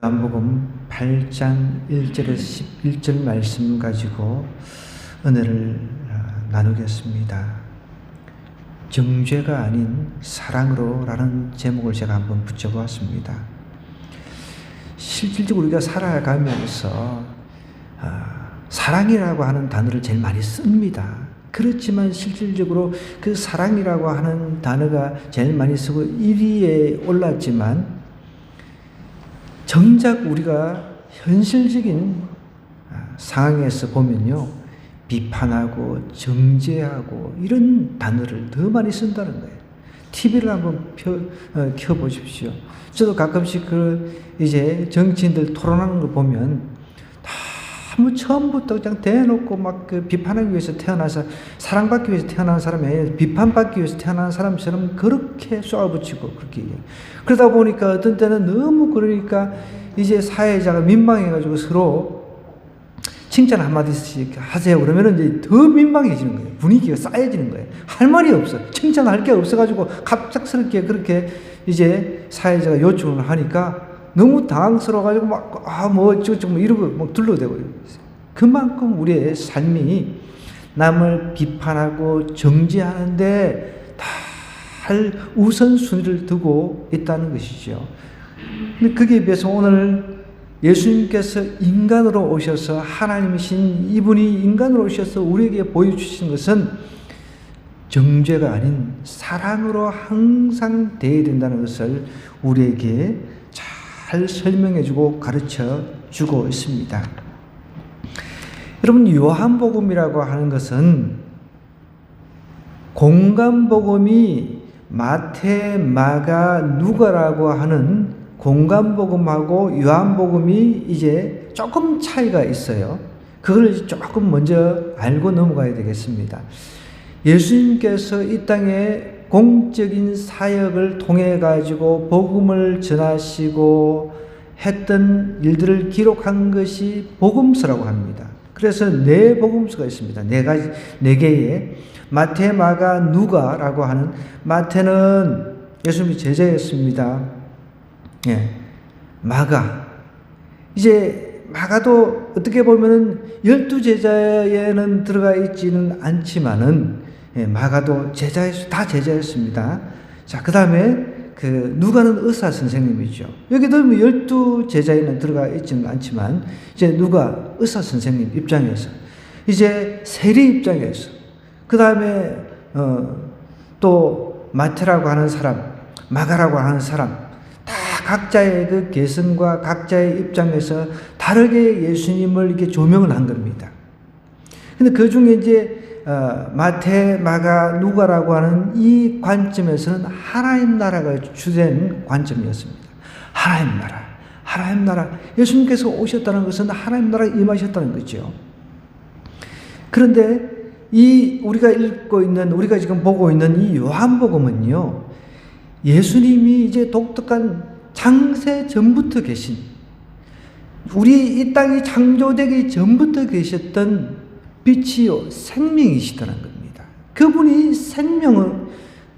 요한복음 8장 1절에서 11절 말씀 가지고 은혜를 나누겠습니다. 정죄가 아닌 사랑으로 라는 제목을 제가 한번 붙여보았습니다. 실질적으로 우리가 살아가면서 사랑이라고 하는 단어를 제일 많이 씁니다. 그렇지만 실질적으로 그 사랑이라고 하는 단어가 제일 많이 쓰고 1위에 올랐지만 정작 우리가 현실적인 상황에서 보면요, 비판하고 정죄하고 이런 단어를 더 많이 쓴다는 거예요. TV를 한번 켜보십시오. 저도 가끔씩 이제 정치인들 토론하는 거 보면 뭐 처음부터 그냥 대놓고 막 비판하기 위해서 태어나서 사랑받기 위해서 태어난 사람이 아니라 비판받기 위해서 태어난 사람처럼 그렇게 쏘아붙이고 그렇게 얘기해요. 그러다 보니까 어떤 때는 너무 그러니까 이제 사회자가 민망해가지고 서로 칭찬 한마디씩 하세요. 그러면은 이제 더 민망해지는 거예요. 분위기가 쌓여지는 거예요. 할 말이 없어. 칭찬할 게 없어가지고 갑작스럽게 그렇게 이제 사회자가 요청을 하니까 너무 당황스러워가지고 뭐 어쩌고 이러고 막 둘러대고 그만큼 우리의 삶이 남을 비판하고 정죄하는데 다 할 우선순위를 두고 있다는 것이죠. 근데 거기에 비해서 오늘 예수님께서 인간으로 오셔서 하나님이신 이분이 인간으로 오셔서 우리에게 보여주신 것은 정죄가 아닌 사랑으로 항상 되어야 된다는 것을 우리에게 잘 설명해주고 가르쳐주고 있습니다. 여러분, 요한복음이라고 하는 것은 공간복음이 마태, 마가, 누가라고 하는 공간복음하고 요한복음이 이제 조금 차이가 있어요. 그걸 조금 먼저 알고 넘어가야 되겠습니다. 예수님께서 이 땅에 공적인 사역을 통해 가지고 복음을 전하시고 했던 일들을 기록한 것이 복음서라고 합니다. 그래서 네 복음서가 있습니다. 네 개의 마태, 마가, 누가라고 하는, 마태는 예수님이 제자였습니다. 예, 마가, 이제 마가도 어떻게 보면은 12제자에는 들어가 있지는 않지만은 마가도 다 제자였습니다. 자, 그 다음에 누가는 의사 선생님이죠. 여기도 12제자에는 들어가 있지는 않지만, 이제 누가 의사 선생님 입장에서, 이제 세리 입장에서, 그 다음에, 또 마태라고 하는 사람, 마가라고 하는 사람, 다 각자의 그 개성과 각자의 입장에서 다르게 예수님을 이렇게 조명을 한 겁니다. 근데 그 중에 이제 마태, 마가, 누가라고 하는 이 관점에서는 하나님 나라가 주된 관점이었습니다. 하나님 나라. 예수님께서 오셨다는 것은 하나님 나라에 임하셨다는 거죠. 그런데 우리가 지금 보고 있는 이 요한복음은요, 예수님이 이제 독특한 창세 전부터 계신, 우리 이 땅이 창조되기 전부터 계셨던 빛이요, 생명이시다는 겁니다. 그분이 생명을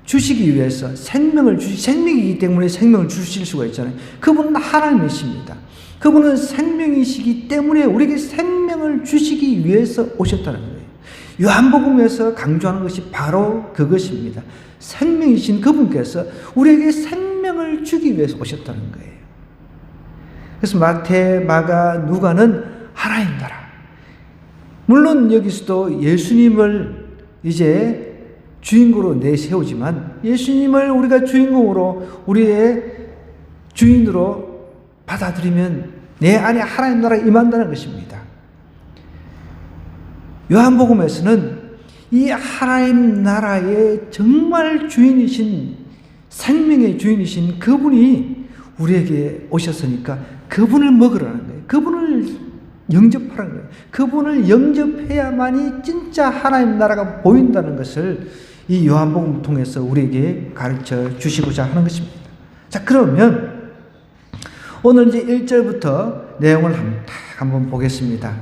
주시기 위해서, 생명이기 때문에 생명을 주실 수가 있잖아요. 그분은 하나님이십니다. 그분은 생명이시기 때문에 우리에게 생명을 주시기 위해서 오셨다는 거예요. 요한복음에서 강조하는 것이 바로 그것입니다. 생명이신 그분께서 우리에게 생명을 주기 위해서 오셨다는 거예요. 그래서 마태, 마가, 누가는 하나님 나라. 물론 여기서도 예수님을 이제 주인공으로 내세우지만, 예수님을 우리가 주인공으로, 우리의 주인으로 받아들이면 내 안에 하나님 나라가 임한다는 것입니다. 요한복음에서는 이 하나님 나라의 정말 주인이신, 생명의 주인이신 그분이 우리에게 오셨으니까 그분을 먹으라는 거예요. 그분을 영접하라는 거예요. 그분을 영접해야만이 진짜 하나님 나라가 보인다는 것을 이 요한복음을 통해서 우리에게 가르쳐 주시고자 하는 것입니다. 자, 그러면 오늘 이제 1절부터 내용을 한번 보겠습니다.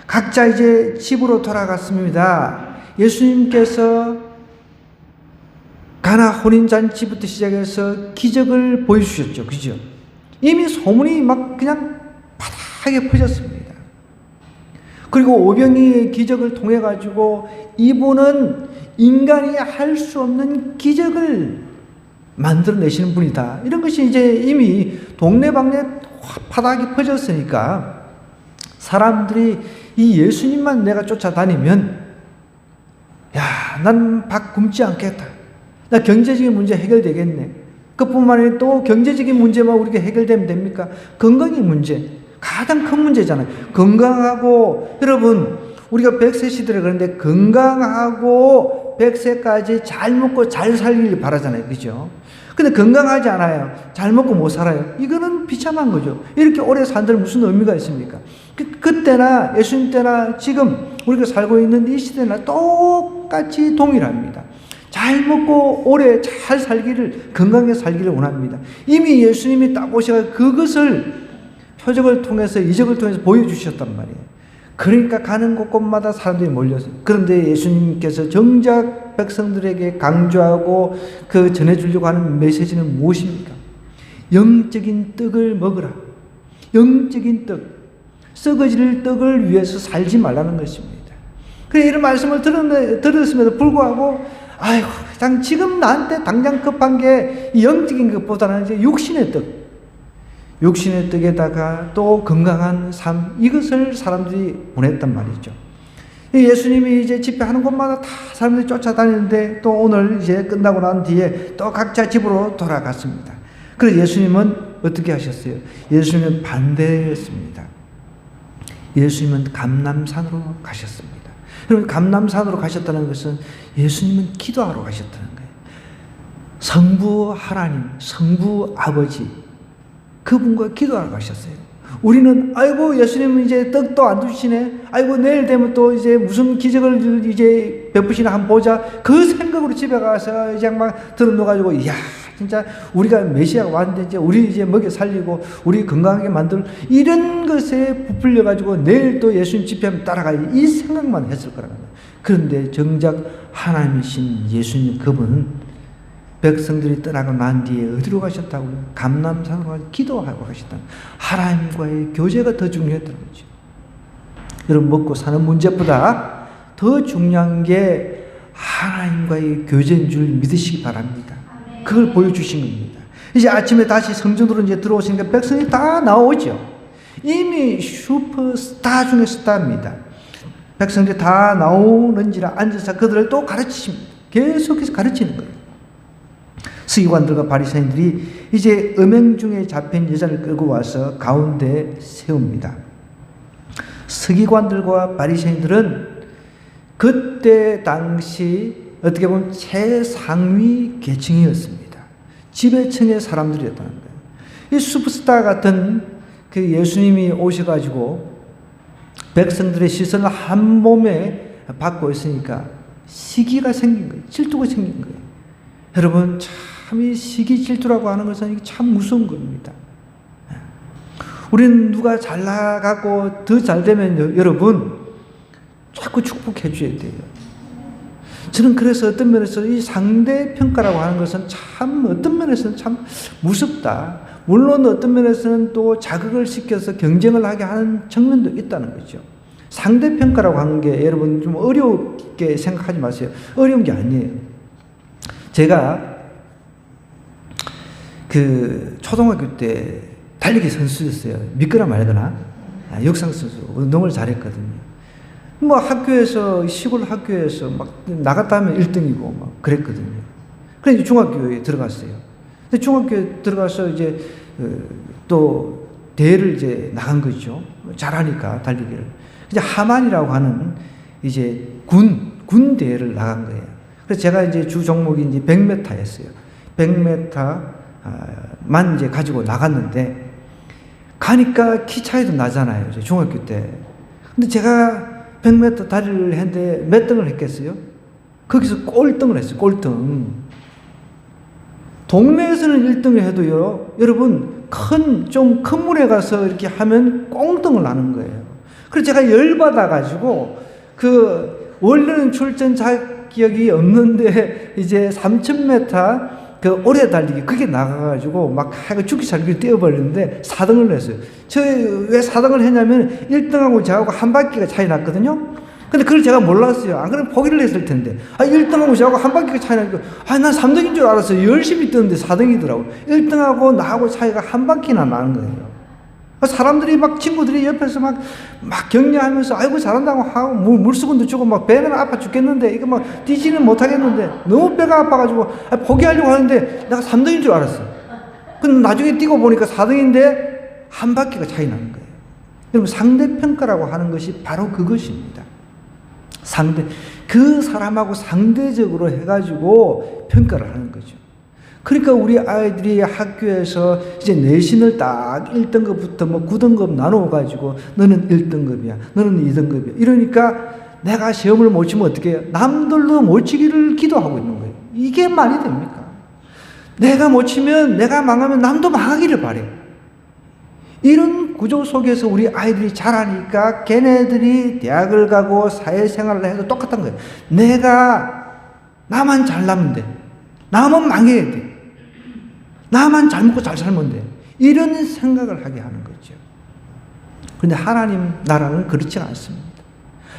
각자 이제 집으로 돌아갔습니다. 예수님께서 가나 혼인잔치부터 시작해서 기적을 보여주셨죠. 그죠? 이미 소문이 막 그냥 바닥에 퍼졌습니다. 그리고 오병이의 기적을 통해 가지고 이분은 인간이 할 수 없는 기적을 만들어내시는 분이다. 이런 것이 이제 이미 동네방네 바닥이 퍼졌으니까 사람들이 이 예수님만 내가 쫓아다니면 야, 난 밥 굶지 않겠다. 나 경제적인 문제 해결되겠네. 그뿐만 아니라 또 경제적인 문제만 우리가 해결되면 됩니까? 건강의 문제. 가장 큰 문제잖아요. 건강하고, 여러분, 우리가 100세 시대를 그런데 건강하고 100세까지 잘 먹고 잘 살기를 바라잖아요. 그죠? 근데 건강하지 않아요. 잘 먹고 못 살아요. 이거는 비참한 거죠. 이렇게 오래 산들 무슨 의미가 있습니까? 그때나 예수님 때나 지금 우리가 살고 있는 이 시대나 똑같이 동일합니다. 잘 먹고 오래 잘 살기를, 건강하게 살기를 원합니다. 이미 예수님이 딱 오셔서 그것을 표적을 통해서, 이적을 통해서 보여주셨단 말이에요. 그러니까 가는 곳곳마다 사람들이 몰렸어요. 그런데 예수님께서 정작 백성들에게 강조하고 그 전해주려고 하는 메시지는 무엇입니까? 영적인 떡을 먹으라. 영적인 떡. 썩어질 떡을 위해서 살지 말라는 것입니다. 그래, 이런 말씀을 들었음에도 불구하고, 아이고, 지금 나한테 당장 급한 게 영적인 것보다는 이제 육신의 떡. 육신의 떡에다가 또 건강한 삶, 이것을 사람들이 원했단 말이죠. 예수님이 이제 집회하는 곳마다 다 사람들이 쫓아다니는데 또 오늘 이제 끝나고 난 뒤에 또 각자 집으로 돌아갔습니다. 그래서 예수님은 어떻게 하셨어요? 예수님은 반대했습니다. 예수님은 감람산으로 가셨습니다. 여러분, 감람산으로 가셨다는 것은 예수님은 기도하러 가셨다는 거예요. 성부 하나님, 성부 아버지, 그분과 기도하러 가셨어요. 우리는 아이고 예수님은 이제 떡도 안 주시네. 아이고 내일 되면 또 이제 무슨 기적을 이제 베푸시나 한번 보자. 그 생각으로 집에 가서 이제 막 들어놓아가지고 이야 진짜 우리가 메시아가 왔는데 이제 우리 이제 먹여 살리고 우리 건강하게 만들 이런 것에 부풀려가지고 내일 또 예수님 집회하면 따라가야지 이 생각만 했을 거라는 거예요. 그런데 정작 하나님이신 예수님 그분은 백성들이 떠나고 난 뒤에 어디로 가셨다고요? 감람산으로 가서 기도하고 가셨다. 하나님과의 교제가 더 중요했다는 거죠. 여러분, 먹고 사는 문제보다 더 중요한 게 하나님과의 교제인 줄 믿으시기 바랍니다. 그걸 보여주신 겁니다. 이제 아침에 다시 성전으로 이제 들어오시니까 백성이 다 나오죠. 이미 슈퍼스타 중에 스타입니다. 백성들이 다 나오는지라 앉아서 그들을 또 가르치십니다. 계속해서 가르치는 거예요. 서기관들과 바리새인들이 이제 음행 중에 잡힌 여자를 끌고 와서 가운데 세웁니다. 서기관들과 바리새인들은 그때 당시 어떻게 보면 최상위 계층이었습니다. 지배층의 사람들이었다는 거예요. 이 슈퍼스타 같은 그 예수님이 오셔가지고 백성들의 시선을 한 몸에 받고 있으니까 시기가 생긴 거예요. 질투가 생긴 거예요. 여러분, 참 이 시기 질투라고 하는 것은 참 무서운 겁니다. 우리는 누가 잘 나가고 더 잘 되면 여러분 자꾸 축복해 줘야 돼요. 저는 그래서 어떤 면에서 이 상대평가라고 하는 것은 참 어떤 면에서는 참 무섭다. 물론 어떤 면에서는 또 자극을 시켜서 경쟁을 하게 하는 측면도 있다는 거죠. 상대평가라고 하는 게 여러분 좀 어렵게 생각하지 마세요. 어려운 게 아니에요. 제가 그 초등학교 때 달리기 선수였어요. 믿거나 말거나. 역상 선수. 운동을 잘했거든요. 뭐 학교에서, 시골 학교에서 막 나갔다 하면 1등이고 막 그랬거든요. 그래서 중학교에 들어갔어요. 근데 중학교에 들어가서 이제 또 대회를 이제 나간 거죠. 잘하니까 달리기를. 이제 하만이라고 하는 이제 군 대회를 나간 거예요. 그래서 제가 이제 주 종목이 이제 100m였어요. 100m만 이제 가지고 나갔는데 가니까 키 차이도 나잖아요. 이제 중학교 때. 근데 제가 100m 달리기를 했는데 몇 등을 했겠어요? 거기서 꼴등을 했어요. 꼴등. 동네에서는 1등을 해도요, 여러분, 좀 큰 물에 가서 이렇게 하면 꽁등을 나는 거예요. 그래서 제가 열받아가지고, 원래는 출전 자격이 없는데, 이제 3000m 그 오래 달리기 그게 나가가지고 막 하고 죽기 살기 뛰어버리는데 4등을 냈어요. 저 왜 4등을 했냐면 1등하고 저하고 한 바퀴가 차이 났거든요. 근데 그걸 제가 몰랐어요. 안 그러면 포기를 했을 텐데. 1등하고 저하고 한 바퀴가 차이 나니까, 난 3등인 줄 알았어요. 열심히 뛰었는데 4등이더라고요. 1등하고 나하고 차이가 한 바퀴나 나는 거예요. 사람들이 막, 친구들이 옆에서 막 격려하면서, 아이고, 잘한다고 하고, 물수건도 주고, 막 배는 아파 죽겠는데, 이거 막 뛰지는 못하겠는데, 너무 배가 아파가지고, 포기하려고 하는데, 내가 3등인 줄 알았어요. 근데 나중에 뛰고 보니까 4등인데, 한 바퀴가 차이 나는 거예요. 여러분, 상대평가라고 하는 것이 바로 그것입니다. 그 사람하고 상대적으로 해가지고 평가를 하는 거죠. 그러니까 우리 아이들이 학교에서 이제 내신을 딱 1등급부터 뭐 9등급 나누어가지고 너는 1등급이야, 너는 2등급이야. 이러니까 내가 시험을 못 치면 어떻게 해요? 남들도 못 치기를 기도하고 있는 거예요. 이게 말이 됩니까? 내가 못 치면, 내가 망하면 남도 망하기를 바래요. 이런 구조 속에서 우리 아이들이 자라니까 걔네들이 대학을 가고 사회생활을 해도 똑같은 거예요. 나만 잘나면 돼. 나만 망해야 돼. 나만 잘 먹고 잘 살면 돼. 이런 생각을 하게 하는 거죠. 그런데 하나님 나라는 그렇지 않습니다.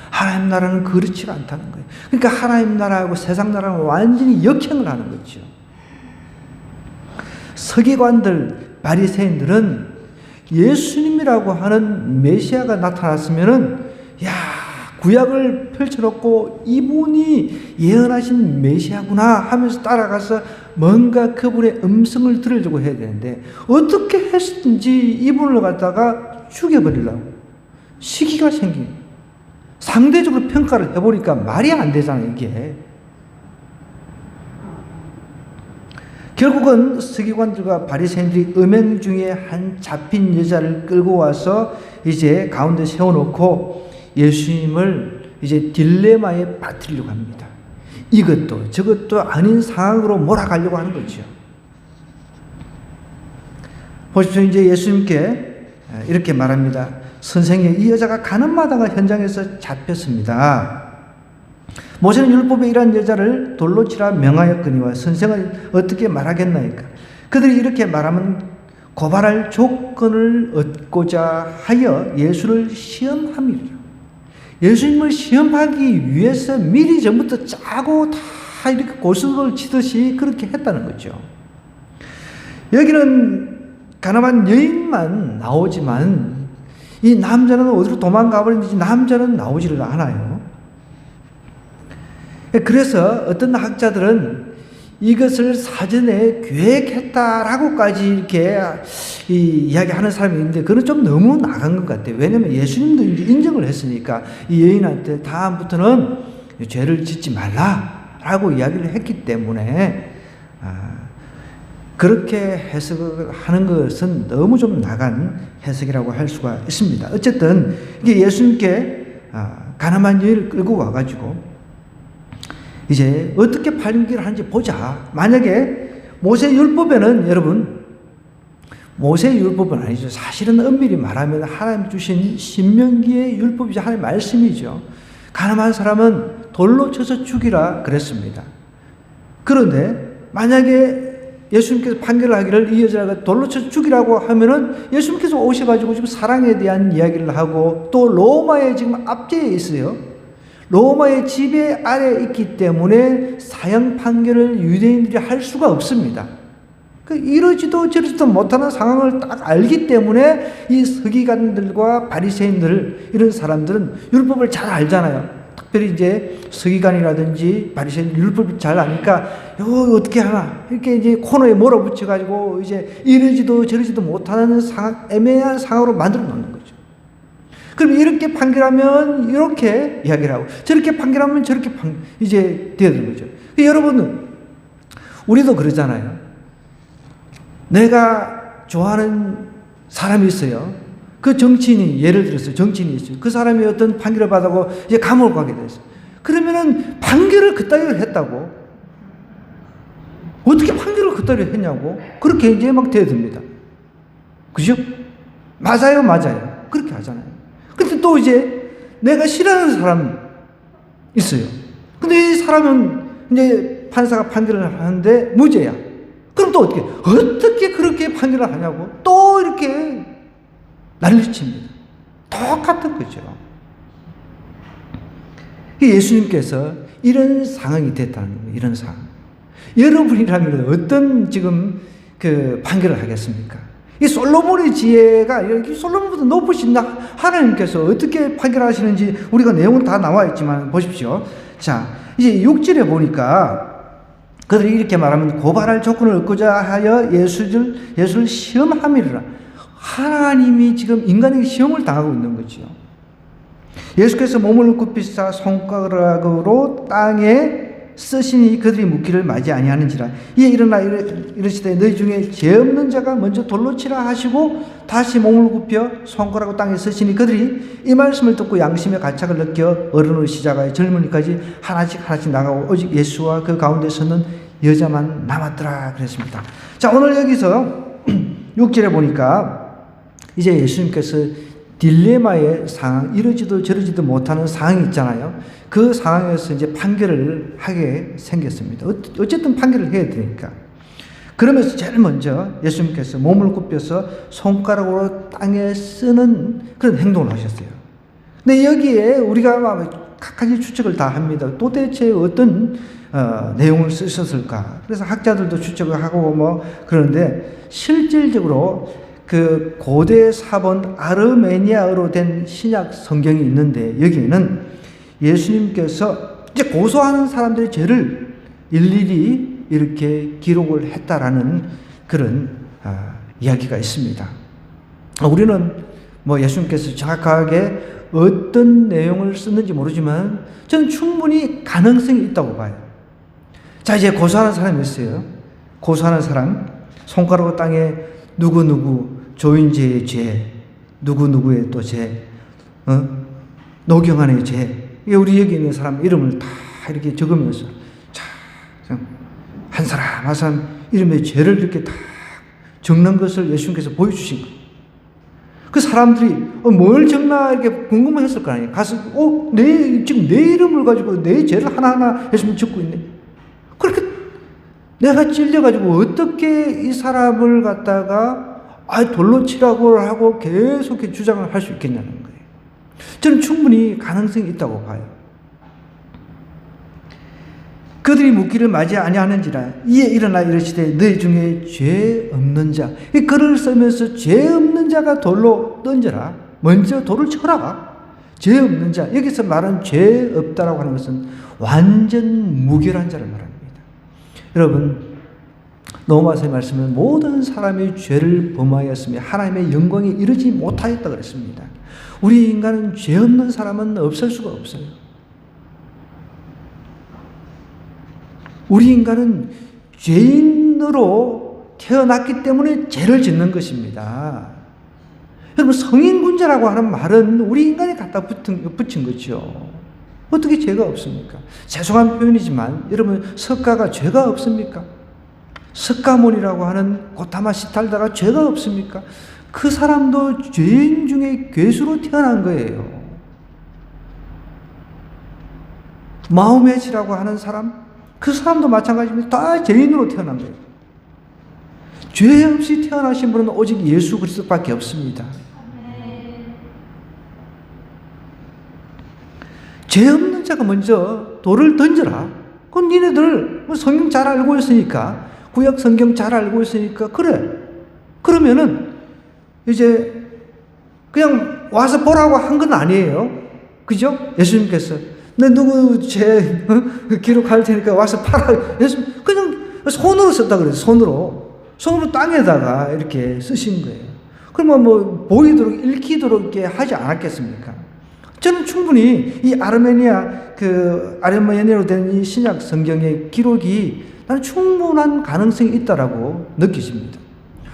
하나님 나라는 그렇지 않다는 거예요. 그러니까 하나님 나라하고 세상 나라는 완전히 역행을 하는 거죠. 서기관들, 바리새인들은 예수님이라고 하는 메시아가 나타났으면은, 구약을 펼쳐놓고 이분이 예언하신 메시아구나 하면서 따라가서 뭔가 그분의 음성을 들으려고 해야 되는데, 어떻게 했든지 이분을 갖다가 죽여버리려고 시기가 생긴, 상대적으로 평가를 해보니까 말이 안 되잖아요, 이게. 결국은 서기관들과 바리새인들이 음행 중에 한 잡힌 여자를 끌고 와서 이제 가운데 세워놓고 예수님을 이제 딜레마에 빠뜨리려고 합니다. 이것도 저것도 아닌 상황으로 몰아가려고 하는 거죠. 보십시오. 이제 예수님께 이렇게 말합니다. 선생님, 이 여자가 가는 마당을 현장에서 잡혔습니다. 모세는 율법에 이러한 여자를 돌로 치라 명하였거니와 선생은 어떻게 말하겠나이까. 그들이 이렇게 말하면 고발할 조건을 얻고자 하여 예수를 시험함이라. 예수님을 시험하기 위해서 미리 전부터 짜고 다 이렇게 고스톱을 치듯이 그렇게 했다는 거죠. 여기는 가나안 여인만 나오지만 이 남자는 어디로 도망가 버렸는지 남자는 나오지를 않아요. 그래서 어떤 학자들은 이것을 사전에 계획했다라고까지 이렇게 이야기하는 사람이 있는데, 그건 좀 너무 나간 것 같아요. 왜냐하면 예수님도 이제 인정을 했으니까 이 여인한테 다음부터는 죄를 짓지 말라라고 이야기를 했기 때문에 그렇게 해석을 하는 것은 너무 좀 나간 해석이라고 할 수가 있습니다. 어쨌든 이게 예수님께 가나안 여인을 끌고 와가지고 이제 어떻게 팔림기를 하는지 보자. 만약에 모세 율법에는, 여러분, 모세 율법은 아니죠. 사실은 엄밀히 말하면 하나님 주신 신명기의 율법이죠. 하나님의 말씀이죠. 가늠한 사람은 돌로 쳐서 죽이라 그랬습니다. 그런데 만약에 예수님께서 판결을 하기를 이 여자가 돌로 쳐서 죽이라고 하면은 예수님께서 오셔가지고 지금 사랑에 대한 이야기를 하고 또 로마에 지금 압제해 있어요. 로마의 지배 아래에 있기 때문에 사형 판결을 유대인들이 할 수가 없습니다. 이러지도 저러지도 못하는 상황을 딱 알기 때문에 이 서기관들과 바리새인들, 이런 사람들은 율법을 잘 알잖아요. 특별히 이제 서기관이라든지 바리새인 율법을 잘 아니까 이거 어떻게 하나 이렇게 이제 코너에 몰아붙여 가지고 이제 이러지도 저러지도 못하는 상황, 애매한 상황으로 만들어 놓는 거죠. 그럼 이렇게 판결하면 이렇게 이야기를 하고 저렇게 판결하면 저렇게 이제 되어드는 거죠. 여러분은 우리도 그러잖아요. 내가 좋아하는 사람이 있어요. 그 정치인이, 예를 들어서 정치인이 있어요. 그 사람이 어떤 판결을 받아고 이제 감옥을 가게 됐어요. 그러면은 판결을 그따위로 했다고? 어떻게 판결을 그따위로 했냐고? 그렇게 이제 막 되어듭니다. 그죠? 맞아요, 맞아요. 그렇게 하잖아요. 근데 또 이제 내가 싫어하는 사람 있어요. 근데 이 사람은 이제 판사가 판결을 하는데 무죄야. 그럼 또 어떻게 그렇게 판결을 하냐고 또 이렇게 난리칩니다. 똑같은 거죠. 예수님께서 이런 상황이 됐다는 거예요. 이런 상황. 여러분이라면 어떤 지금 그 판결을 하겠습니까? 이 솔로몬의 지혜가, 솔로몬보다 높으신 하나님께서 어떻게 판결하시는지 우리가 내용은 다 나와 있지만 보십시오. 자, 이제 6절에 보니까 그들이 이렇게 말하면 고발할 조건을 얻고자 하여 예수를 시험함이라. 하나님이 지금 인간에게 시험을 당하고 있는 거죠. 예수께서 몸을 굽히사 손가락으로 땅에 쓰시니 그들이 묻기를 맞이 아니하는지라. 이에 일어나 이르시되 너희 중에 죄 없는 자가 먼저 돌로 치라 하시고 다시 몸을 굽혀 손가락으로 땅에 쓰시니 그들이 이 말씀을 듣고 양심의 가책을 느껴 어른으로 시작하여 젊은이까지 하나씩 나가고 오직 예수와 그 가운데 서는 여자만 남았더라 그랬습니다. 자, 오늘 여기서 6절에 보니까 이제 예수님께서 딜레마의 상황, 이러지도 저러지도 못하는 상황이 있잖아요. 그 상황에서 이제 판결을 하게 생겼습니다. 어쨌든 판결을 해야 되니까. 그러면서 제일 먼저 예수님께서 몸을 굽혀서 손가락으로 땅에 쓰는 그런 행동을 하셨어요. 근데 여기에 우리가 각가지 추측을 다 합니다. 도대체 어떤 내용을 쓰셨을까? 그래서 학자들도 추측을 하고 그러는데 실질적으로 그 고대 사본 아르메니아어로 된 신약 성경이 있는데 여기에는 예수님께서 이제 고소하는 사람들의 죄를 일일이 이렇게 기록을 했다라는 그런 이야기가 있습니다. 우리는 예수님께서 정확하게 어떤 내용을 썼는지 모르지만 저는 충분히 가능성이 있다고 봐요. 자, 이제 고소하는 사람이 있어요. 고소하는 사람, 손가락으로 땅에 누구누구 조인재의 죄, 누구누구의 또 죄, 노경환의 죄, 우리 여기 있는 사람 이름을 다 이렇게 적으면서 한 사람 한 사람 이름의 죄를 이렇게 다 적는 것을 예수님께서 보여주신 거예요. 그 사람들이 뭘 적나 이렇게 궁금했을 거 아니에요. 가서 지금 내 이름을 가지고 내 죄를 하나하나 예수님 적고 있네. 그렇게 내가 찔려가지고 어떻게 이 사람을 갖다가 돌로 치라고 하고 계속 주장을 할 수 있겠냐는 거예요. 저는 충분히 가능성이 있다고 봐요. 그들이 묻기를 맞이 아니하는지라. 이에 일어나 이르시되 너희 중에 죄 없는 자. 이 글을 쓰면서 죄 없는 자가 돌로 던져라. 먼저 돌을 쳐라. 죄 없는 자. 여기서 말한 죄 없다라고 하는 것은 완전 무결한 자를 말합니다. 여러분, 노마서의 말씀은 모든 사람이 죄를 범하였으며 하나님의 영광에 이르지 못하였다 그랬습니다. 우리 인간은 죄 없는 사람은 없을 수가 없어요. 우리 인간은 죄인으로 태어났기 때문에 죄를 짓는 것입니다. 여러분, 성인군자라고 하는 말은 우리 인간이 갖다 붙인 거죠. 어떻게 죄가 없습니까? 죄송한 표현이지만 여러분, 석가가 죄가 없습니까? 석가모니라고 하는 고타마 시탈다가 죄가 없습니까? 그 사람도 죄인 중에 괴수로 태어난 거예요. 마호메치라고 하는 사람, 그 사람도 마찬가지입니다. 다 죄인으로 태어난 거예요. 죄 없이 태어나신 분은 오직 예수 그리스도밖에 없습니다. 죄 없는 자가 먼저 돌을 던져라. 그건 니네들 성경 잘 알고 있으니까, 구약 성경 잘 알고 있으니까 그래. 그러면은 이제 그냥 와서 보라고 한 건 아니에요. 그죠? 예수님께서 내 누구 죄 기록할 테니까 와서 봐라. 예수님 그냥 손으로 썼다 그래요. 손으로 땅에다가 이렇게 쓰신 거예요. 그러면 보이도록 읽히도록 이렇게 하지 않았겠습니까? 저는 충분히 이 아르메니아로 된 이 신약 성경의 기록이 나는 충분한 가능성이 있다라고 느끼십니다.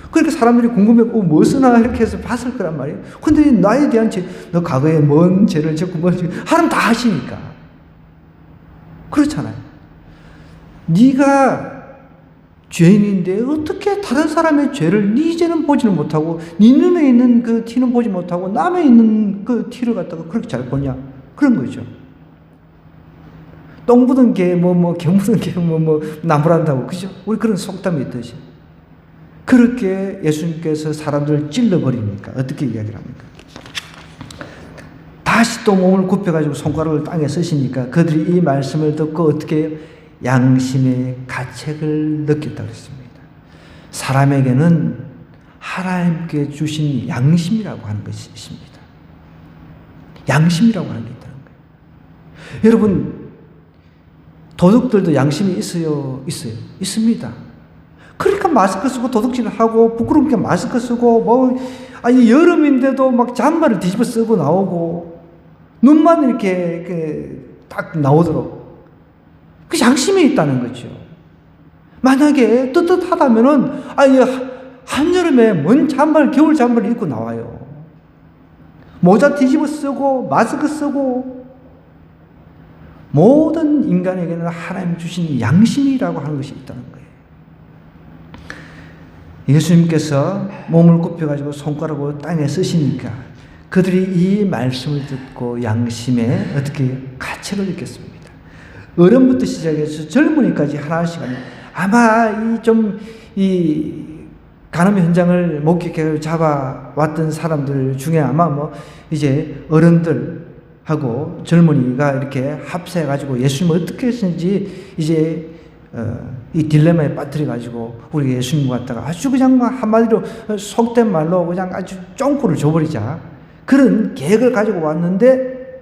그러니까 사람들이 궁금해, 뭐 쓰나 이렇게 해서 봤을 거란 말이에요. 근데 나에 대한 죄, 너 과거에 뭔 죄를 짓고 하나님 다 하시니까. 그렇잖아요. 네가 죄인인데 어떻게 다른 사람의 죄를 네 죄는 보지는 못하고 네 눈에 있는 그 티는 보지 못하고 남에 있는 그 티를 갖다가 그렇게 잘 보냐? 그런 거죠. 똥 묻은 개, 개 묻은 개, 나무란다고, 그죠? 우리 그런 속담이 있듯이. 그렇게 예수님께서 사람들을 찔러버리니까 어떻게 이야기를 합니까? 다시 또 몸을 굽혀가지고 손가락을 땅에 쓰시니까 그들이 이 말씀을 듣고 어떻게 양심의 가책을 느꼈다고 했습니다. 사람에게는 하나님께 주신 양심이라고 하는 것이 있습니다. 양심이라고 하는 게 있다는 거예요. 여러분, 도둑들도 양심이 있어요? 있어요? 있습니다. 그러니까 마스크 쓰고 도둑질을 하고 부끄럽게 마스크 쓰고 여름인데도 막 잠바를 뒤집어 쓰고 나오고 눈만 이렇게 딱 나오도록 그 양심이 있다는 거죠. 만약에 떳떳하다면은 한여름에 뭔 잠바를 겨울 잠바를 입고 나와요. 모자 뒤집어 쓰고 마스크 쓰고 모든 인간에게는 하나님 주신 양심이라고 하는 것이 있다는 거예요. 예수님께서 몸을 굽혀가지고 손가락으로 땅에 쓰시니까 그들이 이 말씀을 듣고 양심에 어떻게 가책을 느꼈습니다. 어른부터 시작해서 젊은이까지 하나씩 아마 이 간암 현장을 목격해 잡아왔던 사람들 중에 아마 이제 어른들하고 젊은이가 이렇게 합세해가지고 예수님을 어떻게 했는지 이제 이 딜레마에 빠뜨려가지고 우리 예수님 갖다가 아주 그냥 한마디로 속된 말로 그냥 아주 쫑코를 줘버리자. 그런 계획을 가지고 왔는데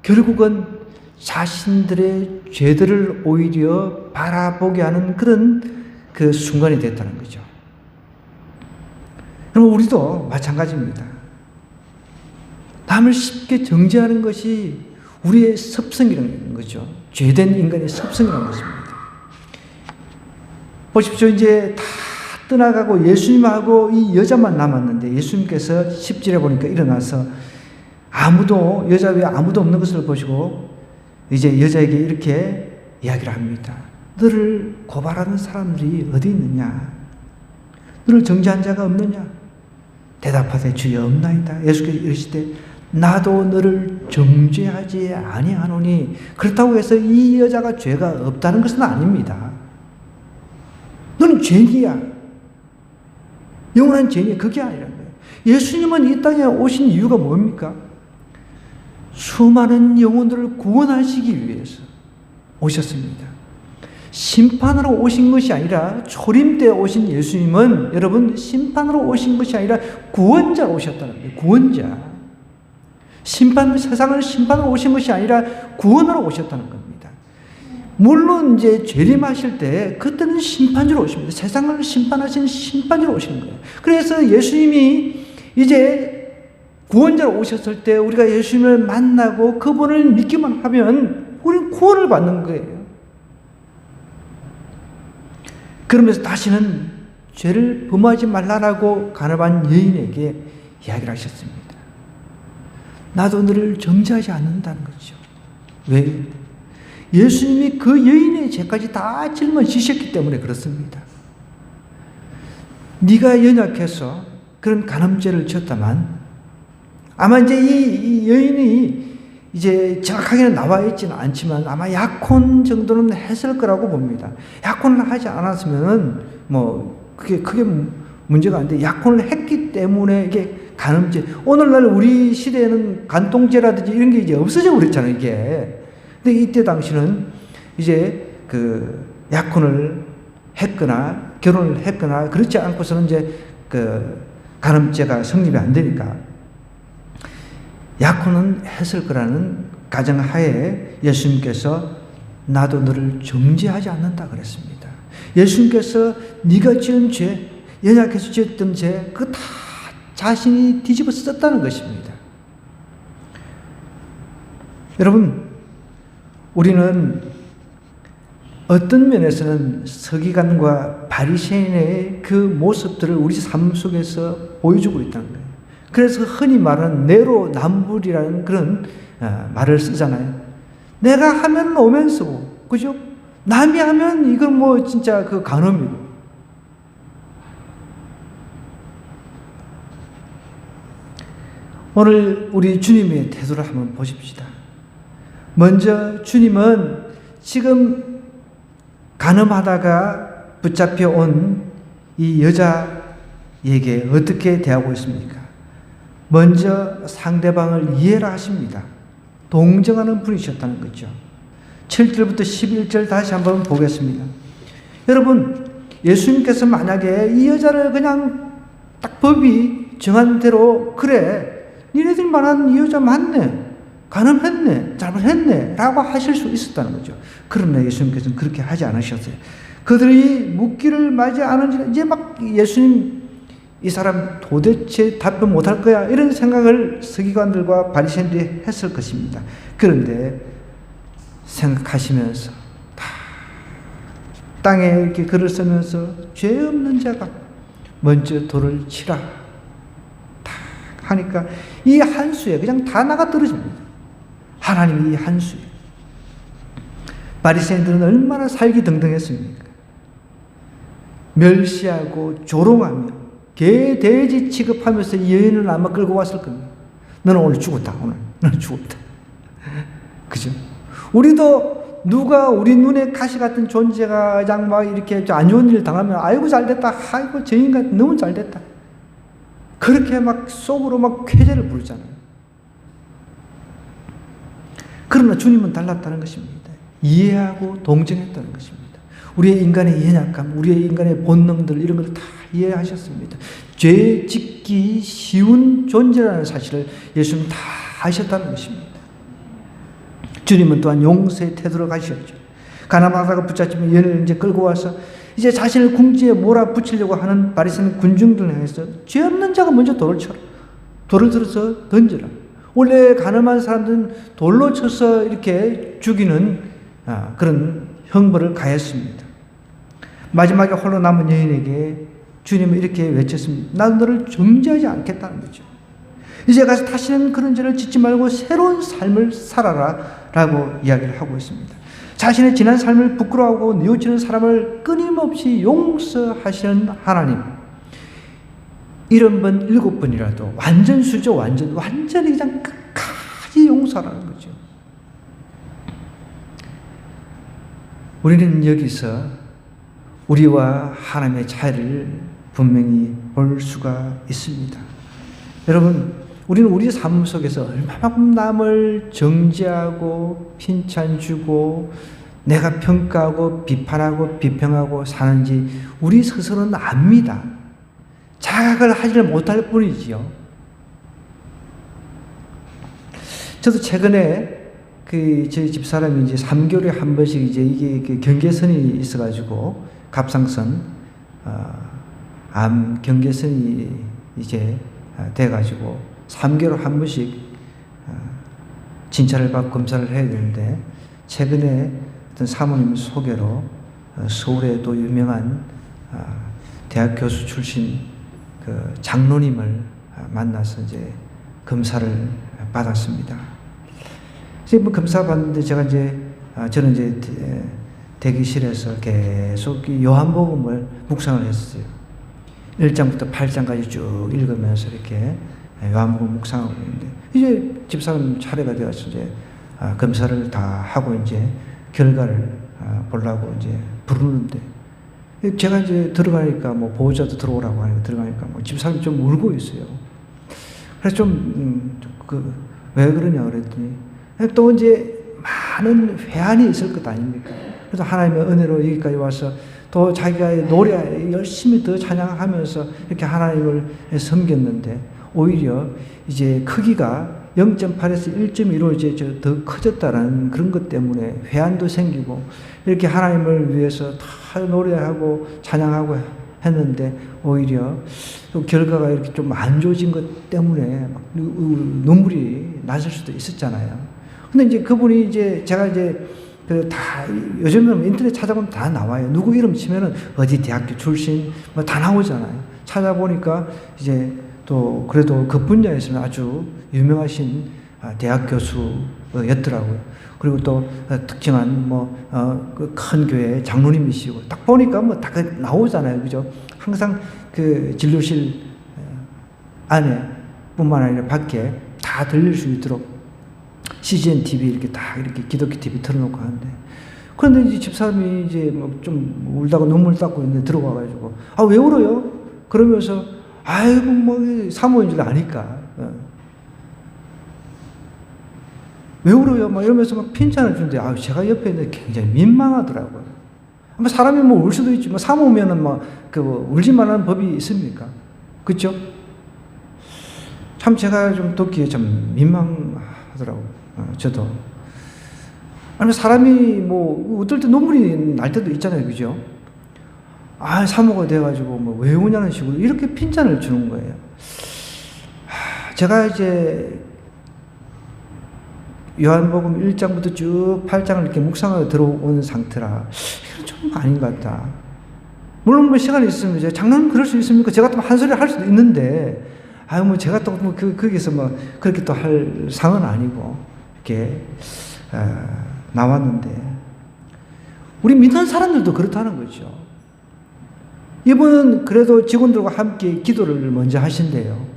결국은 자신들의 죄들을 오히려 바라보게 하는 그런 그 순간이 됐다는 거죠. 그럼 우리도 마찬가지입니다. 남을 쉽게 정죄하는 것이 우리의 습성이라는 거죠. 죄된 인간의 습성이라는 것입니다. 보십시오. 이제 다 떠나가고 예수님하고 이 여자만 남았는데 예수님께서 10절에 보니까 일어나서 여자 외에 아무도 없는 것을 보시고 이제 여자에게 이렇게 이야기를 합니다. 너를 고발하는 사람들이 어디 있느냐? 너를 정죄한 자가 없느냐? 대답하되 주여 없나이다. 예수께서 이르시되 나도 너를 정죄하지 아니하노니. 그렇다고 해서 이 여자가 죄가 없다는 것은 아닙니다. 너는 죄인이야. 영원한 죄인이야. 그게 아니라는 거예요. 예수님은 이 땅에 오신 이유가 뭡니까? 수많은 영혼들을 구원하시기 위해서 오셨습니다. 심판으로 오신 것이 아니라 초림 때 오신 예수님은 여러분 심판으로 오신 것이 아니라 구원자로 오셨다는 거예요. 구원자. 세상을 심판으로 오신 것이 아니라 구원으로 오셨다는 겁니다. 물론 이제 재림하실 때 그때는 심판주로 오십니다. 세상을 심판하신 심판주로 오시는 거예요. 그래서 예수님이 이제 구원자로 오셨을 때 우리가 예수님을 만나고 그분을 믿기만 하면 우리는 구원을 받는 거예요. 그러면서 다시는 죄를 범하지 말라라고 가늠한 여인에게 이야기를 하셨습니다. 나도 너를 정죄하지 않는다는 거죠. 왜? 예수님이 그 여인의 죄까지 다 짊어지셨기 때문에 그렇습니다. 네가 연약해서 그런 간음죄를 지었다만 아마 이제 이 여인이 이제 정확하게는 나와 있지는 않지만 아마 약혼 정도는 했을 거라고 봅니다. 약혼을 하지 않았으면은 그게 크게 문제가 아닌데 약혼을 했기 때문에 이게 간음죄. 오늘날 우리 시대에는 간통죄라든지 이런 게 이제 없어져 버렸잖아요, 이게. 근데 이때 당시는 이제 그 약혼을 했거나 결혼을 했거나 그렇지 않고서는 이제 그 간음죄가 성립이 안 되니까 약혼은 했을 거라는 가정하에 예수님께서 나도 너를 정죄하지 않는다 그랬습니다. 예수님께서 네가 지은 죄, 연약해서 지었던 죄, 그거 다 자신이 뒤집어 썼다는 것입니다. 여러분, 우리는 어떤 면에서는 서기관과 바리새인의 그 모습들을 우리 삶 속에서 보여주고 있다는 거예요. 그래서 흔히 말하는 내로남불이라는 그런 말을 쓰잖아요. 내가 하면 오면서고, 그죠? 남이 하면 이건 진짜 그 간음이고. 오늘 우리 주님의 태도를 한번 보십시다. 먼저 주님은 지금 간음하다가 붙잡혀 온 이 여자에게 어떻게 대하고 있습니까? 먼저 상대방을 이해를 하십니다. 동정하는 분이셨다는 거죠. 7절부터 11절 다시 한번 보겠습니다. 여러분, 예수님께서 만약에 이 여자를 그냥 딱 법이 정한 대로 그래, 니네들만한 이 여자 맞네, 가늠했네, 잘못했네 라고 하실 수 있었다는 거죠. 그러나 예수님께서는 그렇게 하지 않으셨어요. 그들이 묻기를 맞이 않은지 이제 막 예수님 이 사람 도대체 답변 못할 거야 이런 생각을 서기관들과 바리새인들이 했을 것입니다. 그런데 생각하시면서 다 땅에 이렇게 글을 쓰면서 죄 없는 자가 먼저 돌을 치라 다 하니까 이 한 수에 그냥 다 나가 떨어집니다. 하나님이 이 한 수에. 바리새인들은 얼마나 살기 등등했습니까? 멸시하고 조롱하며 개, 돼지 취급하면서 이 여인을 아마 끌고 왔을 겁니다. 너는 오늘 죽었다. 오늘 너는 죽었다. 그죠? 우리도 누가 우리 눈에 가시 같은 존재가 그냥 막 이렇게 안 좋은 일 당하면 아이고 잘됐다. 아이고 저 인간 너무 잘됐다. 그렇게 막 속으로 막 쾌재를 부르잖아요. 그러나 주님은 달랐다는 것입니다. 이해하고 동정했다는 것입니다. 우리의 인간의 연약감, 우리의 인간의 본능들 이런 걸 다 이해하셨습니다. 죄 짓기 쉬운 존재라는 사실을 예수님 다 아셨다는 것입니다. 주님은 또한 용서의 태도로 가셨죠. 가늠하다가 붙잡히면 여인을 이제 끌고 와서 이제 자신을 궁지에 몰아붙이려고 하는 바리새인 군중들을 향해서 죄 없는 자가 먼저 돌을 쳐라. 돌을 들어서 던져라. 원래 가늠한 사람들은 돌로 쳐서 이렇게 죽이는 그런 형벌을 가했습니다. 마지막에 홀로 남은 여인에게 주님은 이렇게 외쳤습니다. 난 너를 정죄하지 않겠다는 거죠. 이제 가서 다시는 그런 죄를 짓지 말고 새로운 삶을 살아라 라고 이야기를 하고 있습니다. 자신의 지난 삶을 부끄러워하고 뉘우치는 사람을 끊임없이 용서하시는 하나님. 70번, 7번이라도 완전 수죠. 완전히 그냥 끝까지 용서하라는 거죠. 우리는 여기서 우리와 하나님의 차이를 분명히 볼 수가 있습니다. 여러분, 우리는 우리 삶 속에서 얼마만큼 남을 정죄하고 핀찬 주고 내가 평가하고 비판하고 비평하고 사는지 우리 스스로는 압니다. 자각을 하지를 못할 뿐이지요. 저도 최근에 저희 집사람이 이제 3개월에 한 번씩 이제 이게 경계선이 있어가지고 갑상선, 암 경계선이 이제 돼가지고 3개월 한 번씩 진찰을 받고 검사를 해야 되는데 최근에 어떤 사모님 소개로 서울에 또 유명한 대학 교수 출신 그 장로님을 만나서 이제 검사를 받았습니다. 이제 뭐 검사 받는데 제가 저는 이제 대기실에서 계속 요한복음을 묵상을 했어요. 1장부터 8장까지 쭉 읽으면서 이렇게 요한복음 묵상하고 있는데 이제 집사람 차례가 되어서 이제 검사를 다 하고 이제 결과를 보려고 이제 부르는데 제가 이제 들어가니까 뭐 보호자도 들어오라고 하니까 들어가니까 뭐 집사람이 좀 울고 있어요. 그래서 왜 그러냐 그랬더니 또 이제 많은 회한이 있을 것 아닙니까? 그래서 하나님의 은혜로 여기까지 와서 또 자기가 노래 열심히 더 찬양하면서 이렇게 하나님을 섬겼는데 오히려 이제 크기가 0.8에서 1.1로 이제 더 커졌다는 그런 것 때문에 회한도 생기고 이렇게 하나님을 위해서 다 노래하고 찬양하고 했는데 오히려 또 결과가 이렇게 좀 안 좋아진 것 때문에 막 눈물이 났을 수도 있었잖아요. 근데 이제 그분이 이제 제가 이제 다 요즘은 인터넷 찾아보면 다 나와요. 누구 이름 치면은 어디 대학교 출신 뭐 다 나오잖아요. 찾아보니까 이제 또 그래도 그 분야에서는 아주 유명하신 대학 교수였더라고요. 그리고 또 특정한 그 큰 교회 장로님이시고 딱 보니까 뭐 다 나오잖아요, 그죠? 항상 그 진료실 안에뿐만 아니라 밖에 다 들릴 수 있도록 CGN TV 이렇게 다 이렇게 기독교 TV 틀어놓고 하는데 그런데 이제 집사람이 이제 뭐 좀 울다가 눈물 닦고 있는데 들어와가지고, 아, 왜 울어요? 그러면서, 아이고, 뭐, 사모인 줄 아니까. 왜 울어요? 막 이러면서 막 핀잔을 주는데, 아, 제가 옆에 있는데 굉장히 민망하더라고요. 뭐 사람이 뭐 울 수도 있지, 뭐 사모면은 뭐, 울지 말라는 법이 있습니까? 그쵸? 참 제가 좀 듣기에 참 민망하더라고요. 저도. 아니, 사람이 뭐, 어떨 때 눈물이 날 때도 있잖아요. 그죠? 아, 사모가 돼가지고, 뭐, 왜 우냐는 식으로 이렇게 핀잔을 주는 거예요. 제가 이제, 요한복음 1장부터 쭉 8장을 이렇게 묵상하고 들어온 상태라, 이건 좀 아닌 것 같다. 물론 뭐 시간이 있으면 이제 장난은 그럴 수 있습니까? 제가 또 한 소리 할 수도 있는데, 아유, 뭐 제가 또 뭐 거기서 뭐 그렇게 또 할 상은 아니고, 이렇게, 나왔는데, 우리 믿는 사람들도 그렇다는 거죠. 이분은 그래도 직원들과 함께 기도를 먼저 하신대요.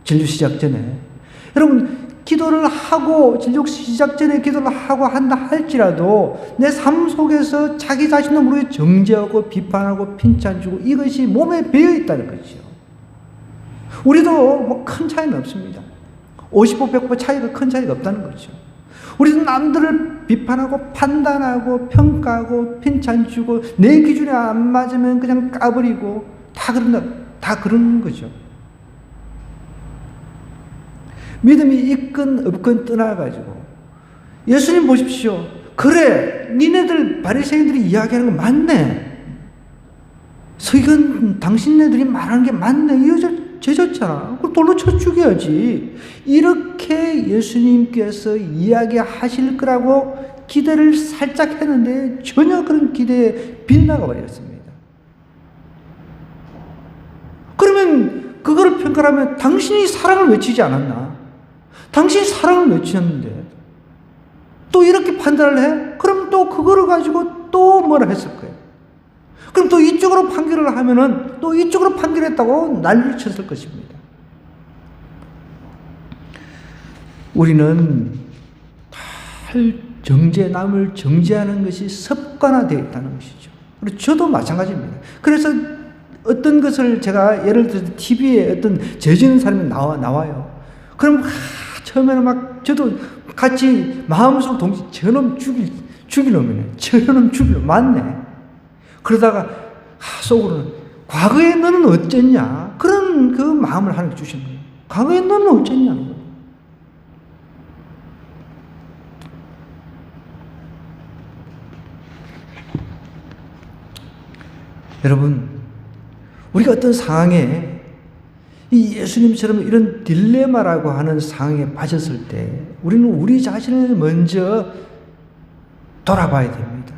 진료 시작 전에. 여러분, 기도를 하고, 진료 시작 전에 기도를 하고 한다 할지라도, 내 삶 속에서 자기 자신을 모르게 정죄하고, 비판하고, 핀잔 주고, 이것이 몸에 배어 있다는 거죠. 우리도 뭐 큰 차이는 없습니다. 50보, 100보 차이가 큰 차이가 없다는 거죠. 우리도 남들을 비판하고, 판단하고, 평가하고, 핀잔 주고, 내 기준에 안 맞으면 그냥 까버리고, 다 그런 거죠. 믿음이 있건 없건 떠나가지고, 예수님 보십시오. 그래, 니네들 바리새인들이 이야기하는 거 맞네. 서기관 당신네들이 말하는 게 맞네. 이 여자 죄졌잖아. 그걸 돌로 쳐 죽여야지. 이렇게 예수님께서 이야기하실 거라고 기대를 살짝 했는데 전혀 그런 기대에 빗나가 버렸습니다. 그러면 그거를 평가하면 당신이 사랑을 외치지 않았나? 당신이 사랑을 외치는데 또 이렇게 판단을 해? 그럼 또 그거를 가지고 또 뭐라 했을 거예요. 그럼 또 이쪽으로 판결을 하면은 또 이쪽으로 판결했다고 난리를 쳤을 것입니다. 우리는 남을 정죄하는 것이 습관화되어 있다는 것이죠. 그리고 저도 마찬가지입니다. 그래서 어떤 것을 제가 예를 들어서 TV에 어떤 죄지는 사람이 나와요. 그럼 처음에는 막 저도 같이 마음속으로 동시 저놈 죽일 놈이네. 저놈 죽일 놈 맞네. 그러다가 속으로는 과거에 너는 어쨌냐? 그런 그 마음을 하나님께 주시는 거예요. 과거에 너는 어쨌냐는 거예요. 여러분, 우리가 어떤 상황에 이 예수님처럼 이런 딜레마라고 하는 상황에 빠졌을 때 우리는 우리 자신을 먼저 돌아봐야 됩니다.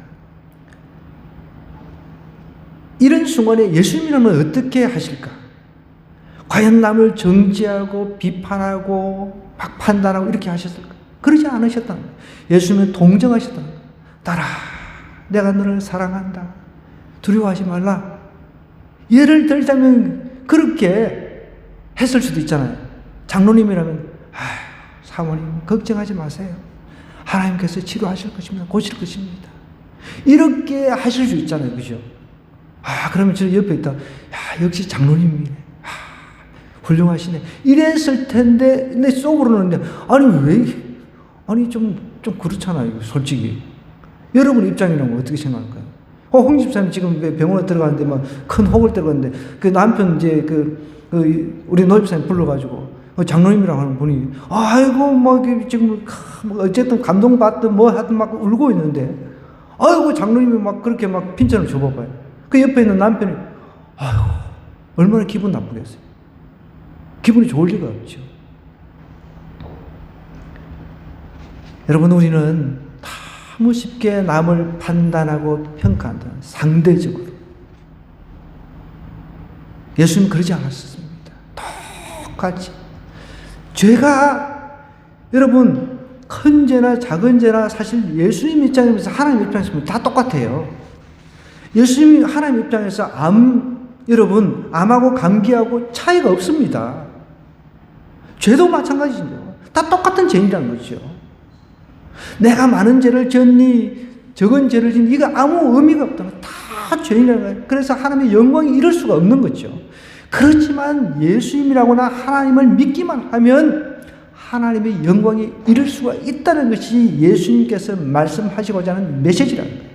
이런 순간에 예수님이라면 어떻게 하실까? 과연 남을 정죄하고 비판하고 막 판단하고 이렇게 하셨을까? 그러지 않으셨다는 거예요. 예수님은 동정하셨다는 거예요. 딸아, 내가 너를 사랑한다. 두려워하지 말라. 예를 들자면 그렇게 했을 수도 있잖아요. 장로님이라면 사모님 걱정하지 마세요. 하나님께서 치료하실 것입니다. 고칠 것입니다. 이렇게 하실 수 있잖아요. 그죠? 그러면 저 옆에 있다. 역시 장로님이네. 훌륭하시네. 이랬을 텐데, 내 속으로는, 좀 그렇잖아요. 솔직히. 여러분 입장이라면 어떻게 생각할까요? 홍 집사님 지금 병원에 들어갔는데, 막 큰 혹을 들어갔는데, 그 남편 이제 우리 노 집사님 불러가지고, 장로님이라고 하는 분이, 지금, 어쨌든 감동받든 뭐 하든 막 울고 있는데, 장로님이 막 그렇게 막 핀잔을 줘봐봐요. 그 옆에 있는 남편이, 얼마나 기분 나쁘겠어요. 기분이 좋을 리가 없죠. 여러분, 우리는 너무 쉽게 남을 판단하고 평가한다. 상대적으로. 예수님은 그러지 않았습니다. 똑같이. 죄가, 여러분, 큰 죄나 작은 죄나 사실 예수님 입장에서 하나님 입장에서 다 똑같아요. 예수님이 하나님 입장에서 여러분, 암하고 감기하고 차이가 없습니다. 죄도 마찬가지죠. 다 똑같은 죄인이라는 거죠. 내가 많은 죄를 지었니? 적은 죄를 지은 이거 아무 의미가 없다는 거예요. 다 죄인이라는 거예요. 그래서 하나님의 영광이 이룰 수가 없는 거죠. 그렇지만 예수님이라거나 하나님을 믿기만 하면 하나님의 영광이 이룰 수가 있다는 것이 예수님께서 말씀하시고자 하는 메시지라는 거예요.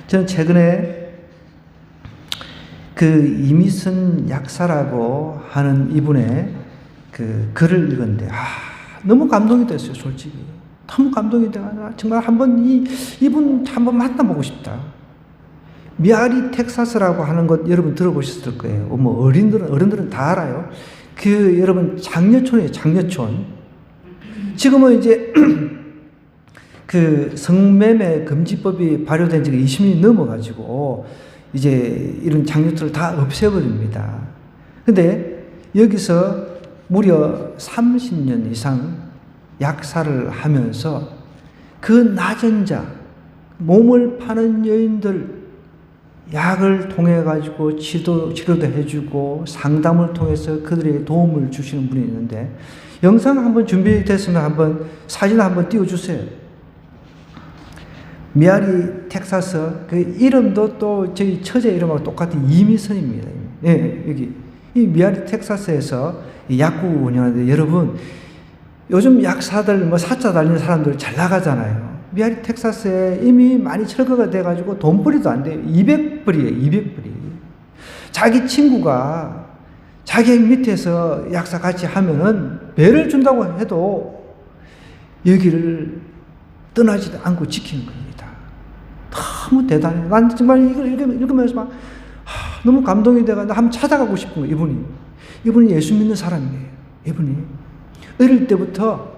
저는 최근에 그 이미선 약사라고 하는 이분의 그 글을 읽었는데, 너무 감동이 됐어요, 솔직히. 너무 감동이 돼가 정말 한번 이분 한번 만나보고 싶다. 미아리 텍사스라고 하는 것 여러분 들어보셨을 거예요. 뭐 어른들은 다 알아요. 그 여러분 장려촌이에요, 장려촌. 지금은 이제 그 성매매 금지법이 발효된 지가 20년이 넘어가지고 이제 이런 장려촌을 다 없애버립니다. 근데 여기서 무려 30년 이상 약사를 하면서 그 낮은 자, 몸을 파는 여인들 약을 통해 가지고 치료도 해주고 상담을 통해서 그들에게 도움을 주시는 분이 있는데, 영상 한번 준비됐으면 한번 사진 한번 띄워주세요. 미아리 텍사스, 그 이름도 또 저희 처제 이름하고 똑같은 이미선입니다. 예, 여기 이 미아리 텍사스에서 약국 운영하는데, 여러분 요즘 약사들 뭐 사자 달리는 사람들 잘 나가잖아요. 미아리 텍사스에 이미 많이 철거가 돼가지고 돈벌이도 안 돼요. 200불이에요, 200불이. 자기 친구가 자기 밑에서 약사 같이 하면은 배를 준다고 해도 여기를 떠나지도 않고 지키는 겁니다. 너무 대단해요. 난 정말 이걸 읽으면서 막 너무 감동이 돼가지고 한번 찾아가고 싶은 거예요, 이분이 예수 믿는 사람이에요, 이분이. 어릴 때부터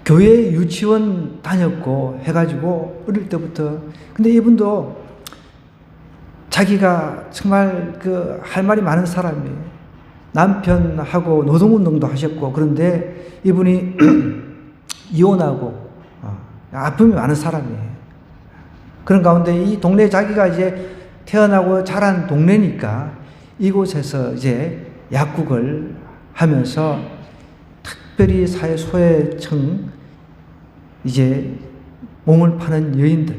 교회 유치원 다녔고 해가지고 어릴 때부터. 근데 이분도 자기가 정말 그 할 말이 많은 사람이에요. 남편하고 노동운동도 하셨고, 그런데 이분이 이혼하고 아픔이 많은 사람이에요. 그런 가운데 이 동네 자기가 이제 태어나고 자란 동네니까 이곳에서 이제 약국을 하면서 특별히 사회 소외층 이제 몸을 파는 여인들,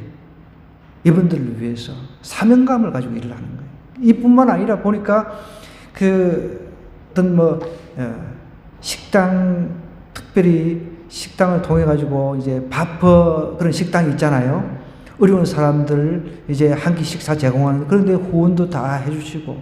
이분들을 위해서 사명감을 가지고 일을 하는 거예요. 이뿐만 아니라 보니까 그 어떤 뭐 식당, 특별히 식당을 통해 가지고 이제 바퍼 그런 식당이 있잖아요. 어려운 사람들 이제 한 끼 식사 제공하는, 그런데 후원도 다 해주시고,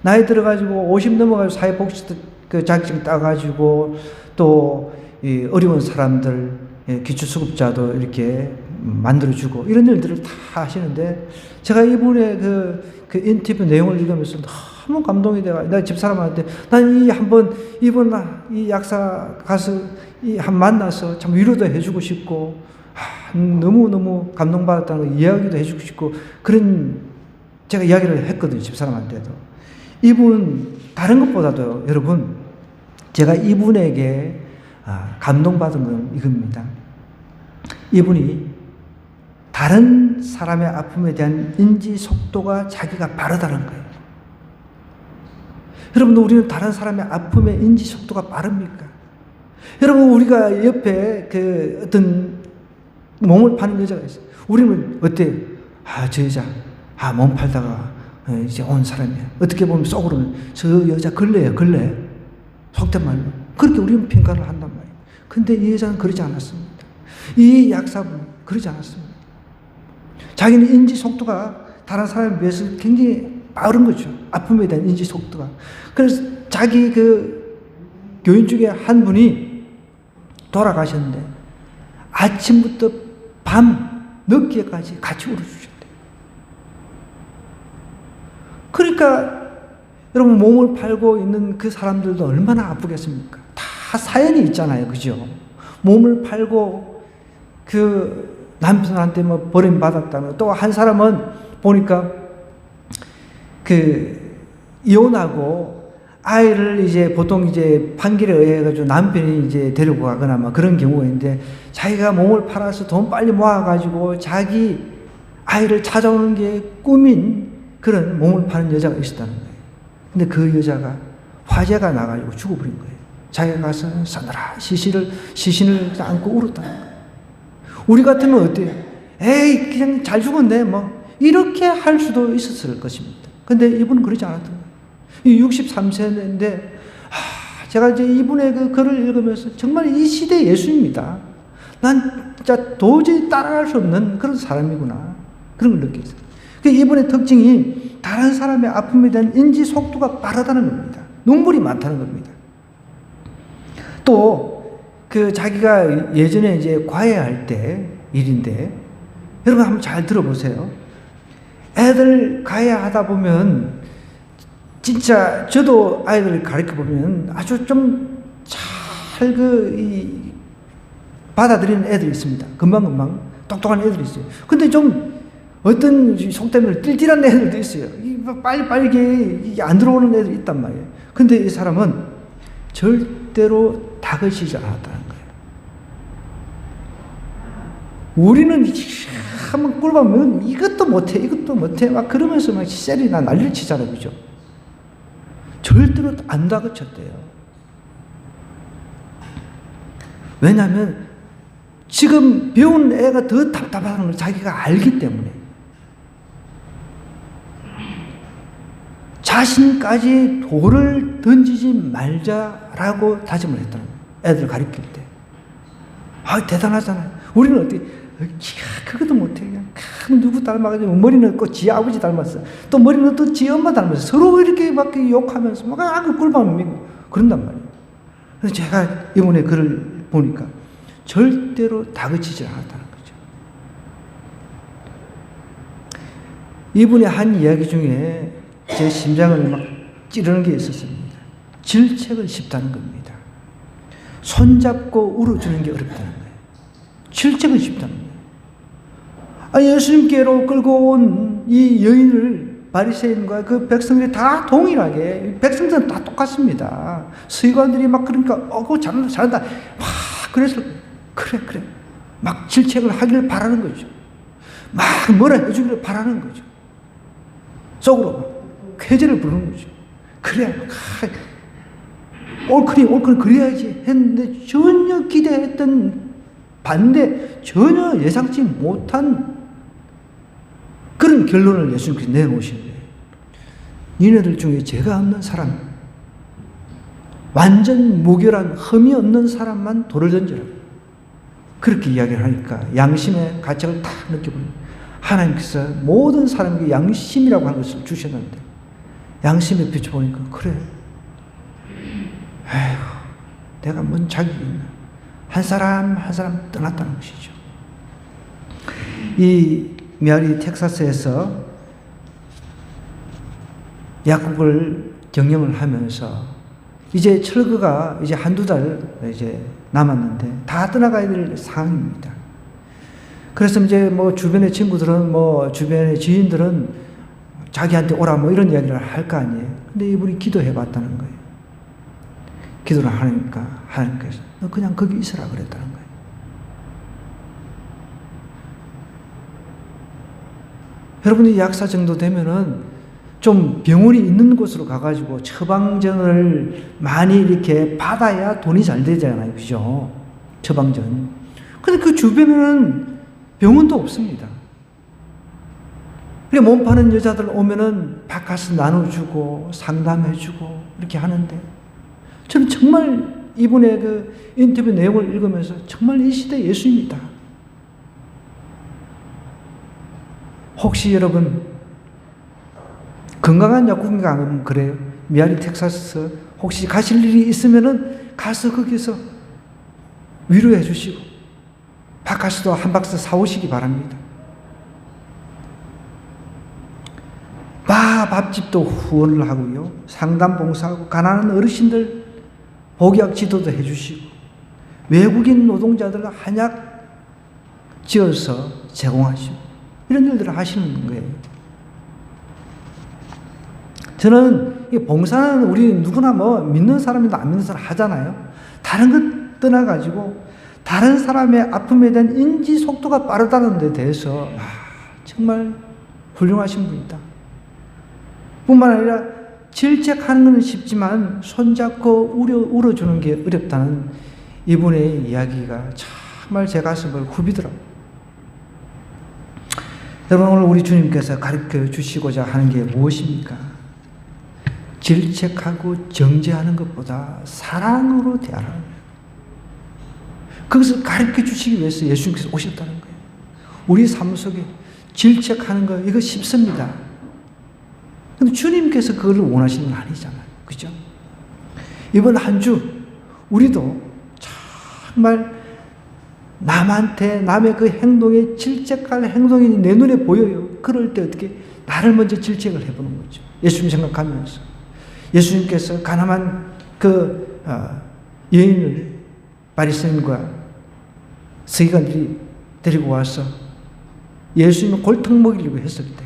나이 들어가지고 50 넘어가지고 사회복지 그 자격증 따가지고 또 이 어려운 사람들, 기초수급자도 이렇게 만들어주고 이런 일들을 다 하시는데, 제가 이분의 그 인터뷰 내용을 읽으면서 너무 감동이 돼가. 내가 집사람한테 난 이분 이 약사 가서 한 만나서 참 위로도 해주고 싶고, 너무너무 감동받았다는 거 이야기도 해주고 싶고, 그런 제가 이야기를 했거든요, 집사람한테도. 이분 다른 것보다도 여러분, 제가 이분에게 감동받은 건 이겁니다. 이분이 다른 사람의 아픔에 대한 인지 속도가 자기가 빠르다는 거예요. 여러분, 우리는 다른 사람의 아픔의 인지 속도가 빠릅니까? 여러분, 우리가 옆에 그 어떤 몸을 파는 여자가 있어요. 우리는 어때요? 저 여자, 몸 팔다가 이제 온 사람이야. 어떻게 보면 속으로는 저 여자 걸레예요, 걸레. 속된 말로. 그렇게 우리는 평가를 한단 말이에요. 근데 이 여자는 그러지 않았습니다. 이 약사분은 그러지 않았습니다. 자기는 인지 속도가 다른 사람에 비해서 굉장히 빠른 거죠. 아픔에 대한 인지 속도가. 그래서 자기 그 교인 중에 한 분이 돌아가셨는데 아침부터 밤 늦게까지 같이 울어주셨대요. 그러니까 여러분, 몸을 팔고 있는 그 사람들도 얼마나 아프겠습니까? 다 사연이 있잖아요, 그죠? 몸을 팔고 그 남편한테 뭐 버림받았다는, 또 한 사람은 보니까 그 이혼하고 아이를 이제 보통 이제 판결에 의해 가지고 남편이 이제 데리고 가거나 막 그런 경우가 있는데, 자기가 몸을 팔아서 돈 빨리 모아가지고 자기 아이를 찾아오는 게 꿈인 그런 몸을 파는 여자가 있었다는 거예요. 근데 그 여자가 화재가 나가지고 죽어버린 거예요. 자기가 가서 서늘한 시신을 안고 울었다는 거예요. 우리 같으면 어때요? 에이, 그냥 잘 죽었네, 뭐. 이렇게 할 수도 있었을 것입니다. 근데 이분은 그러지 않았던 거예요. 63세인데, 제가 이제 이분의 그 글을 읽으면서 정말 이 시대 예수입니다. 난 진짜 도저히 따라갈 수 없는 그런 사람이구나. 그런 걸 느꼈어요. 이분의 특징이 다른 사람의 아픔에 대한 인지 속도가 빠르다는 겁니다. 눈물이 많다는 겁니다. 또 그 자기가 예전에 이제 과외할 때 일인데, 여러분 한번 잘 들어보세요. 애들 과외하다 보면 진짜 저도 아이들을 가르쳐 보면 아주 좀 잘 받아들이는 애들이 있습니다. 금방금방 똑똑한 애들이 있어요. 근데 좀 어떤 속 때문에 띨띨한 애들도 있어요. 빨리 이게 안 들어오는 애들이 있단 말이에요. 근데 이 사람은 절대로 다그치지 않았다는 거예요. 우리는 한번 꿀밤면 이것도 못해 막 그러면서 막 셀이나 난리를 치잖아요. 그죠? 절대로 안 다그쳤대요. 왜냐하면 지금 배운 애가 더 답답한 걸 자기가 알기 때문에 자신까지 돌을 던지지 말자라고 다짐을 했다는 거예요. 애들 가르칠 때. 대단하잖아요. 우리는 어떻게 그것도 못해. 그냥 누구 닮아가지고 머리는 꼭 지 아버지 닮았어. 또 머리는 또 지 엄마 닮았어. 서로 이렇게 막 욕하면서 막 꿀밤을 미고 그런단 말이에요. 그래서 제가 이번에 글을 보니까 절대로 다그치지 않았다는 거죠. 이분의 한 이야기 중에 제 심장을 막 찌르는 게 있었습니다. 질책을 쉽다는 겁니다. 손잡고 울어주는 게 어렵다는 거예요. 질책을 쉽다는 거예요. 예수님께로 끌고 온 이 여인을 바리새인과 그 백성들이 다 동일하게, 백성들은 다 똑같습니다. 서기관들이 막 그러니까 그거 잘한다 막 그래서 그래 막 질책을 하기를 바라는 거죠. 막 뭐라 해주기를 바라는 거죠. 속으로 막 쾌재를 부르는 거죠. 그래 옳거니 그래야지 했는데 전혀 기대했던 반대, 전혀 예상치 못한 그런 결론을 예수님께서 내놓으신 거예요. 니네들 중에 죄가 없는 사람, 완전 무결한 흠이 없는 사람만 돌을 던져라. 그렇게 이야기를 하니까 양심의 가책을 딱 느껴보니 하나님께서 모든 사람에게 양심이라고 하는 것을 주셨는데 양심에 비춰보니까 그래. 에휴, 내가 뭔 자격이 있나. 한 사람 떠났다는 것이죠. 이 미아리 텍사스에서 약국을 경영을 하면서 이제 철거가 이제 한두 달 이제 남았는데 다 떠나가야 될 상황입니다. 그래서 이제 뭐 주변의 친구들은 뭐 주변의 지인들은 자기한테 오라 뭐 이런 이야기를 할 거 아니에요. 근데 이분이 기도해 봤다는 거예요. 기도를 하니까 하나님께서 너 그냥 거기 있으라 그랬다는 거예요. 여러분이 약사 정도 되면은 좀 병원이 있는 곳으로 가가지고 처방전을 많이 이렇게 받아야 돈이 잘 되잖아요. 그죠? 처방전. 근데 그 주변에는 병원도 없습니다. 그래, 몸 파는 여자들 오면은 바카스 나눠주고 상담해주고 이렇게 하는데 저는 정말 이분의 그 인터뷰 내용을 읽으면서 정말 이 시대 예수입니다. 혹시 여러분 건강한 약국에 가면 그래요. 미아리 텍사스 혹시 가실 일이 있으면은 가서 거기서 위로해 주시고 바카스도 한 박스 사오시기 바랍니다. 밥집도 후원을 하고요. 상담 봉사하고 가난한 어르신들 복약 지도도 해주시고 외국인 노동자들 한약 지어서 제공하시고 이런 일들을 하시는 거예요. 저는 이 봉사는 우리 누구나 뭐 믿는 사람이나 안 믿는 사람 하잖아요. 다른 것 떠나가지고 다른 사람의 아픔에 대한 인지 속도가 빠르다는 데 대해서 정말 훌륭하신 분이다. 뿐만 아니라 질책하는 건 쉽지만 손잡고 울어주는 게 어렵다는 이분의 이야기가 정말 제 가슴을 후비더라고요. 여러분, 오늘 우리 주님께서 가르쳐 주시고자 하는 게 무엇입니까? 질책하고 정죄하는 것보다 사랑으로 대하라는 거예요. 그것을 가르쳐 주시기 위해서 예수님께서 오셨다는 거예요. 우리 삶 속에 질책하는 거, 이거 쉽습니다. 근데 주님께서 그걸 원하시는 건 아니잖아요. 그죠? 이번 한 주, 우리도 정말 남한테, 남의 그 행동에 질책할 행동이 내 눈에 보여요. 그럴 때 어떻게 나를 먼저 질책을 해보는 거죠. 예수님 생각하면서. 예수님께서 가난한 그 여인을 바리새인과 서기관들이 데리고 와서 예수님을 골탕 먹이려고 했을 때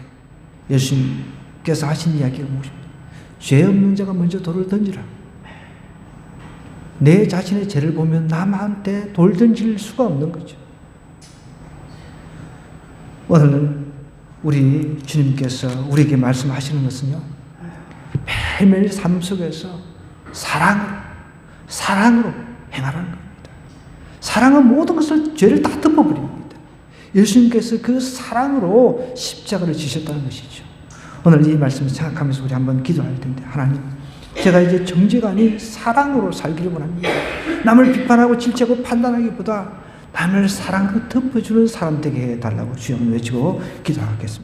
예수님께서 하신 이야기가 무엇입니까? 죄 없는 자가 먼저 돌을 던지라. 내 자신의 죄를 보면 남한테 돌 던질 수가 없는 거죠. 오늘은 우리 주님께서 우리에게 말씀하시는 것은요, 매일매일 삶 속에서 사랑으로 행하라는 겁니다. 사랑은 모든 것을, 죄를 다 덮어버립니다. 예수님께서 그 사랑으로 십자가를 지셨다는 것이죠. 오늘 이 말씀을 생각하면서 우리 한번 기도할 텐데, 하나님, 제가 이제 정죄가 아닌 사랑으로 살기를 원합니다. 남을 비판하고 질책하고 판단하기보다 남을 사랑으로 덮어주는 사람 되게 해달라고 주여 외치고 기도하겠습니다.